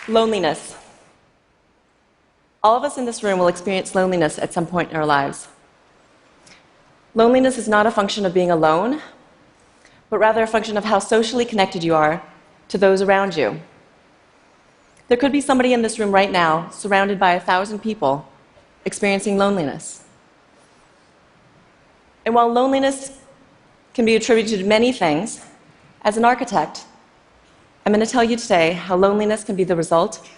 Loneliness. All of us in this room will experience loneliness at some point in our lives. Loneliness is not a function of being alone, but rather a function of how socially connected you are to those around you. There could be somebody in this room right now, surrounded by 1,000 people, experiencing loneliness. And while loneliness can be attributed to many things, as an architect, I'm going to tell you today how loneliness can be the result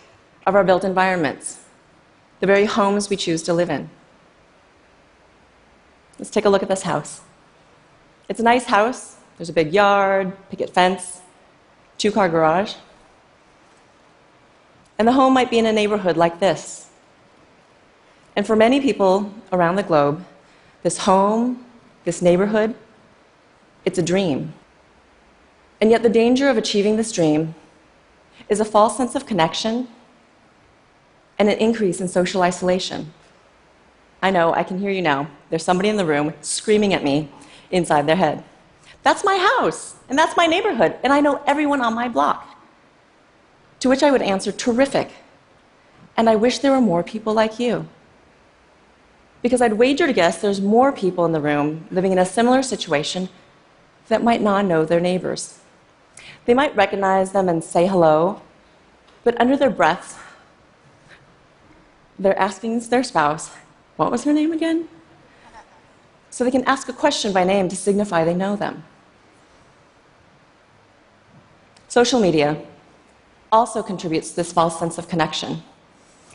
of our built environments, the very homes we choose to live in. Let's take a look at this house. It's a nice house. There's a big yard, picket fence, 2-car garage. And the home might be in a neighborhood like this. And for many people around the globe, this home, this neighborhood, it's a dream. And yet the danger of achieving this dream is a false sense of connection and an increase in social isolation. I know, I can hear you now. There's somebody in the room screaming at me inside their head. That's my house, and that's my neighborhood, and I know everyone on my block. To which I would answer, terrific. And I wish there were more people like you. Because I'd wager to guess there's more people in the room living in a similar situation that might not know their neighbors. They might recognize them and say hello, but under their breath, they're asking their spouse, what was her name again? So they can ask a question by name to signify they know them. Social media also contributes to this false sense of connection.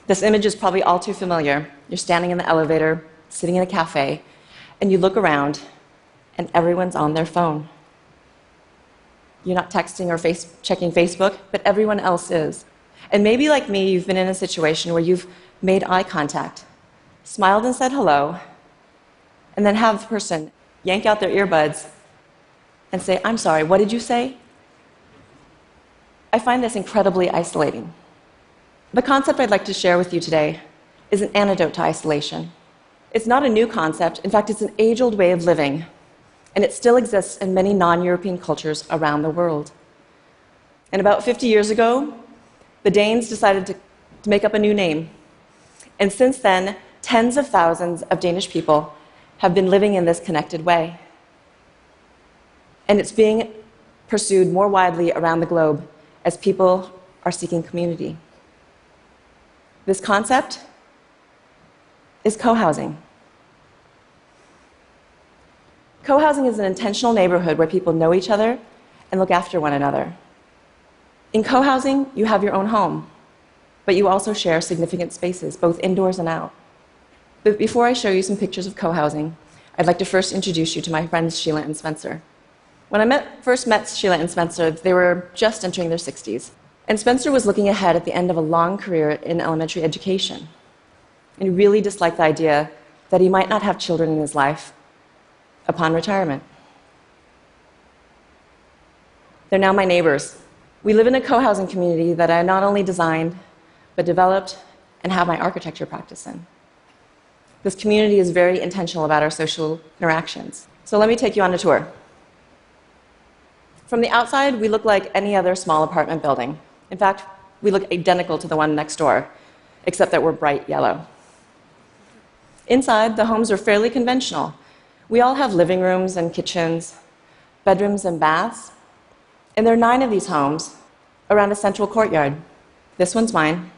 This image is probably all too familiar. You're standing in the elevator, sitting in a cafe, and you look around, and everyone's on their phone. You're not texting or checking Facebook, but everyone else is. And maybe like me, you've been in a situation where you've made eye contact, smiled and said hello, and then have the person yank out their earbuds and say, I'm sorry, what did you say? I find this incredibly isolating. The concept I'd like to share with you today is an antidote to isolation. It's not a new concept. In fact, it's an age-old way of living, and it still exists in many non-European cultures around the world. And about 50 years ago, the Danes decided to make up a new name. And since then, tens of thousands of Danish people have been living in this connected way. And it's being pursued more widely around the globe as people are seeking community. This concept is co-housing. Co-housing is an intentional neighborhood where people know each other and look after one another. In co-housing, you have your own home, but you also share significant spaces, both indoors and out. But before I show you some pictures of co-housing, I'd like to first introduce you to my friends Sheila and Spencer. When I first met Sheila and Spencer, they were just entering their 60s. And Spencer was looking ahead at the end of a long career in elementary education. And he really disliked the idea that he might not have children in his life upon retirement. They're now my neighbors. We live in a co-housing community that I not only designed, but developed and have my architecture practice in. This community is very intentional about our social interactions. So let me take you on a tour. From the outside, we look like any other small apartment building. In fact, we look identical to the one next door, except that we're bright yellow. Inside, the homes are fairly conventional. We all have living rooms and kitchens, bedrooms and baths, and there are 9 of these homes around a central courtyard. This one's mine,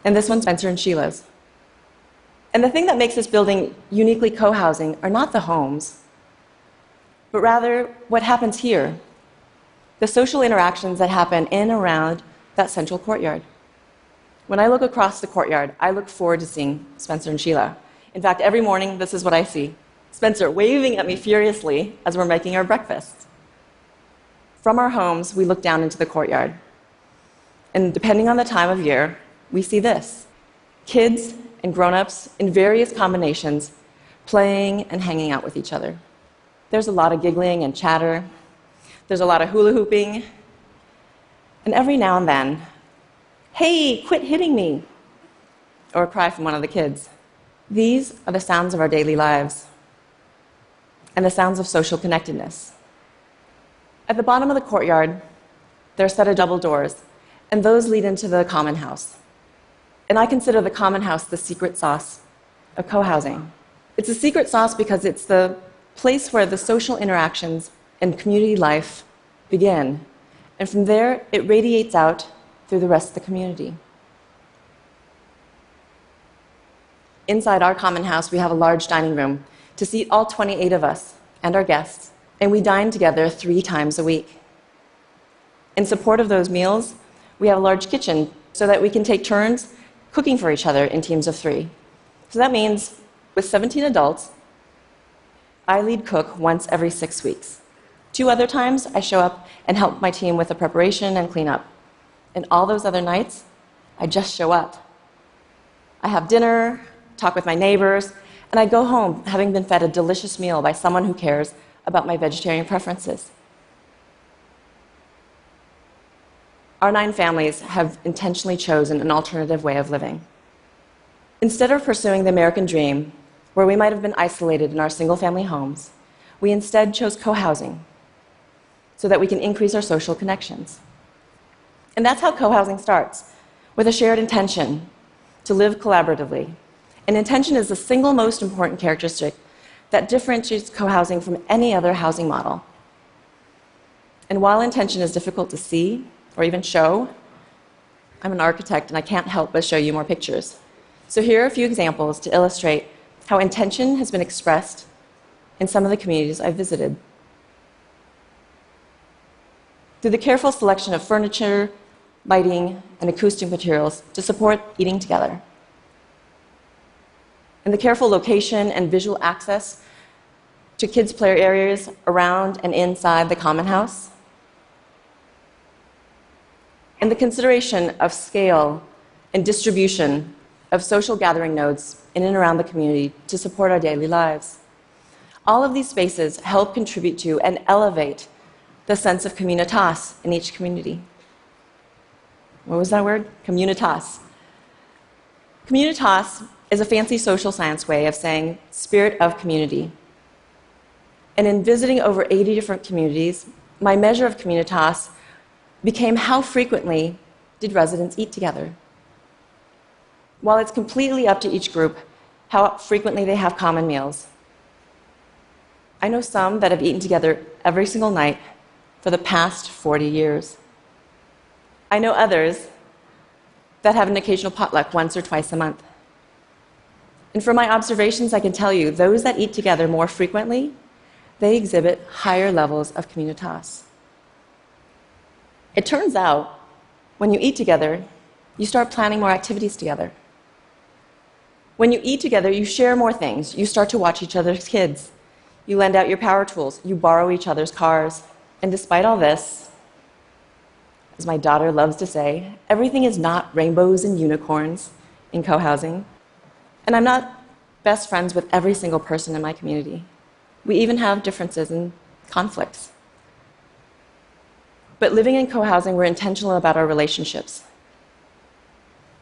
and this one's Spencer and Sheila's. And the thing that makes this building uniquely co-housing are not the homes, but rather what happens here, the social interactions that happen in and around that central courtyard. When I look across the courtyard, I look forward to seeing Spencer and Sheila. In fact, every morning, this is what I see. Spencer waving at me furiously as we're making our breakfast. From our homes, we look down into the courtyard. And depending on the time of year, we see this. Kids and grown-ups in various combinations playing and hanging out with each other. There's a lot of giggling and chatter. There's a lot of hula hooping. And every now and then, hey, quit hitting me, or a cry from one of the kids. These are the sounds of our daily lives and the sounds of social connectedness. At the bottom of the courtyard, there are a set of double doors, and those lead into the common house. And I consider the common house the secret sauce of co-housing. It's a secret sauce because it's the place where the social interactions and community life begin. And from there, it radiates out through the rest of the community. Inside our common house, we have a large dining room to seat all 28 of us and our guests, and we dine together 3 times a week. In support of those meals, we have a large kitchen so that we can take turns cooking for each other in teams of 3. So that means with 17 adults, I lead cook once every 6 weeks. 2 other times, I show up and help my team with the preparation and cleanup. And all those other nights, I just show up. I have dinner, talk with my neighbors, and I go home having been fed a delicious meal by someone who cares about my vegetarian preferences. Our 9 families have intentionally chosen an alternative way of living. Instead of pursuing the American dream, where we might have been isolated in our single-family homes, we instead chose co-housing so that we can increase our social connections. And that's how co-housing starts, with a shared intention to live collaboratively. And intention is the single most important characteristic that differentiates co-housing from any other housing model. And while intention is difficult to see or even show, I'm an architect and I can't help but show you more pictures. So here are a few examples to illustrate how intention has been expressed in some of the communities I've visited. Through the careful selection of furniture, lighting, and acoustic materials to support eating together. And the careful location and visual access to kids' play areas around and inside the common house. And the consideration of scale and distribution of social gathering nodes in and around the community to support our daily lives. All of these spaces help contribute to and elevate the sense of communitas in each community. What was that word? Communitas. Communitas is a fancy social science way of saying spirit of community. And in visiting over 80 different communities, my measure of communitas became how frequently did residents eat together. While it's completely up to each group how frequently they have common meals, I know some that have eaten together every single night for the past 40 years. I know others that have an occasional potluck once or twice a month. And from my observations, I can tell you, those that eat together more frequently, they exhibit higher levels of communitas. It turns out, when you eat together, you start planning more activities together. When you eat together, you share more things. You start to watch each other's kids. You lend out your power tools. You borrow each other's cars. And despite all this, as my daughter loves to say, everything is not rainbows and unicorns in co-housing. And I'm not best friends with every single person in my community. We even have differences and conflicts. But living in co-housing, we're intentional about our relationships.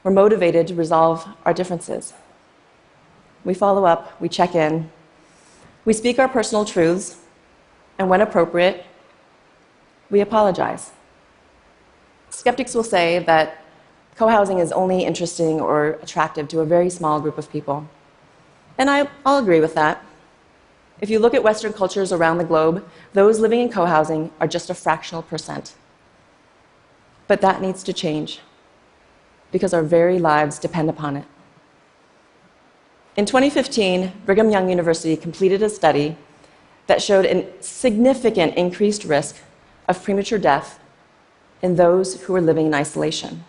We're motivated to resolve our differences. We follow up, we check in, we speak our personal truths, and when appropriate, we apologize. Skeptics will say that co-housing is only interesting or attractive to a very small group of people. And I'll agree with that. If you look at Western cultures around the globe, those living in co-housing are just a fractional percent. But that needs to change, because our very lives depend upon it. In 2015, Brigham Young University completed a study that showed a significant increased risk of premature death in those who are living in isolation.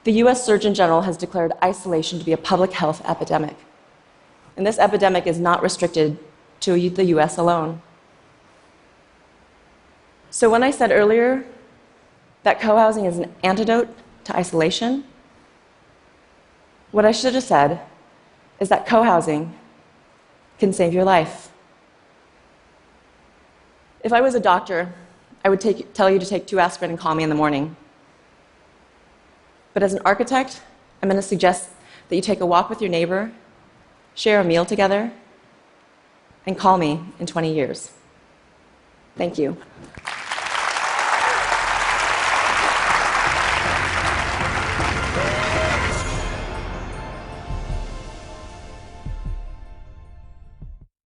The US Surgeon General has declared isolation to be a public health epidemic. And this epidemic is not restricted to the US alone. So when I said earlier that co-housing is an antidote to isolation, what I should have said is that co-housing can save your life. If I was a doctor, I would tell you to take 2 aspirin and call me in the morning. But as an architect, I'm going to suggest that you take a walk with your neighbor, share a meal together, and call me in 20 years. Thank you.